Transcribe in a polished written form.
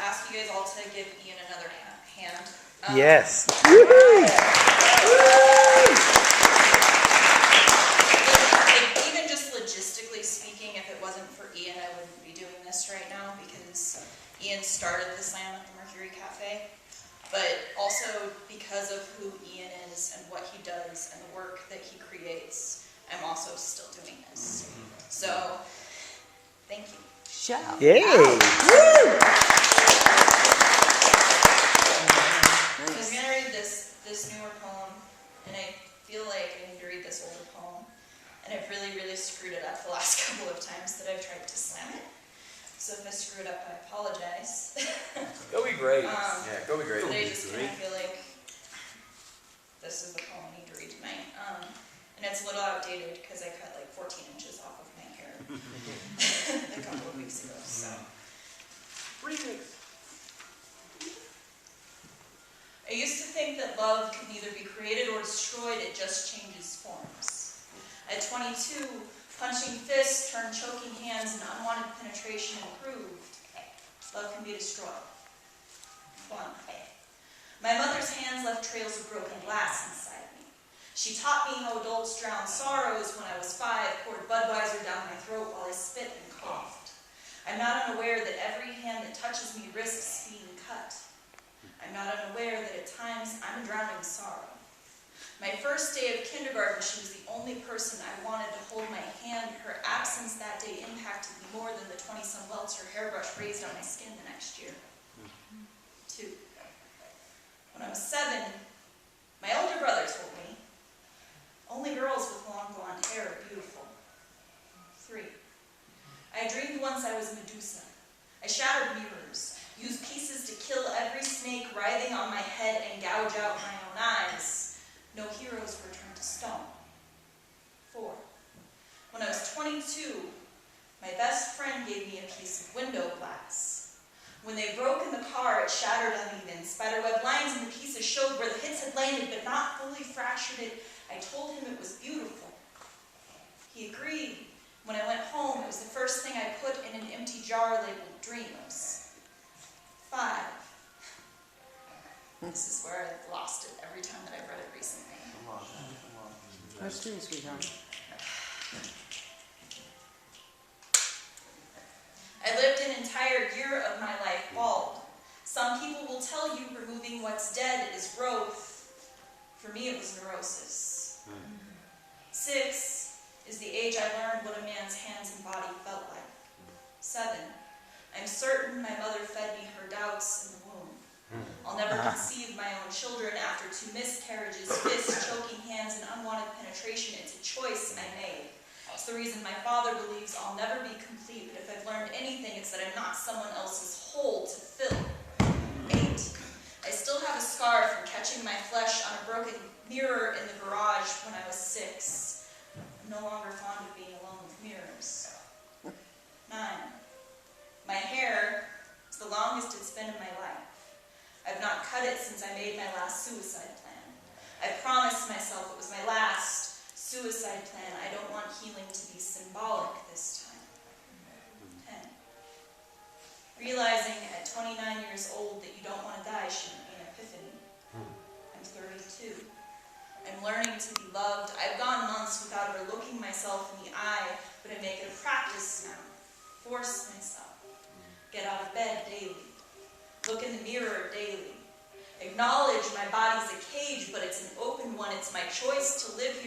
ask you guys all to give Ian another hand. Yes. Even just logistically speaking, if it wasn't for Ian, I wouldn't be doing this right now because Ian started the Slam at the Mercury Cafe. But also because of who Ian is and what he does and the work that he creates, I'm also still doing this. So, thank you. Shout. Yay! I was going to read this newer poem, and I feel like I need to read this older poem. And I've really screwed it up the last couple of times that I've tried to slam it. So if I screw it up, I apologize. Go be great. Go be great. But I just kind of feel like this is the poem I need to read tonight. And it's a little outdated because I cut like 14 inches off of my hair a couple of weeks ago. So. I used to think that love could neither be created or destroyed, it just changes forms. At 22, punching fists turned choking hands and unwanted penetration improved. Love can be destroyed. 1. My mother's hands left trails of broken glass inside me. She taught me how adults drown sorrows when I was 5, poured Budweiser down my throat while I spit and coughed. I'm not unaware that every hand that touches me risks being cut. I'm not unaware that at times I'm drowning sorrow. My first day of kindergarten, she was the only person I wanted to hold my hand. Her absence that day impacted me more than the 20-some welts her hairbrush raised on my skin the next year. 2. When I was 7, my older brother told me, only girls with long blonde hair are beautiful. 3. I dreamed once I was Medusa. I shattered mirrors, used pieces to kill every snake writhing on my head and gouge out my own eyes. No heroes were turned to stone. 4. When I was 22, my best friend gave me a piece of window glass. When they broke in the car, it shattered uneven. Spiderweb lines in the pieces showed where the hits had landed, but not fully fractured it. I told him it was beautiful. He agreed. When I went home, it was the first thing I put in an empty jar labeled dreams. 5. This is where I've lost it every time that I've read it recently. That's true, sweetheart. I lived an entire year of my life bald. Some people will tell you removing what's dead is growth. For me, it was neurosis. 6 is the age I learned what a man's hands and body felt like. 7, I'm certain my mother fed me her doubts in the womb. I'll never conceive my own children after 2 miscarriages, fists, choking hands, and unwanted penetration. It's a choice I made. It's the reason my father believes I'll never be complete, but if I've learned anything, it's that I'm not someone else's hole to fill. 8. I still have a scar from catching my flesh on a broken mirror in the garage when I was 6. I'm no longer fond of being alone with mirrors. 9. My hair is the longest it's been in my life. I've not cut it since I made my last suicide plan. I promised myself it was my last suicide plan. I don't want healing to be symbolic this time. 10. Realizing at 29 years old that you don't want to die shouldn't be an epiphany. I'm 32. I'm learning to be loved. I've gone months without ever looking myself in the eye, but I make it a practice now. Force myself. Get out of bed daily. Look in the mirror daily. Acknowledge my body's a cage, but it's an open one. It's my choice to live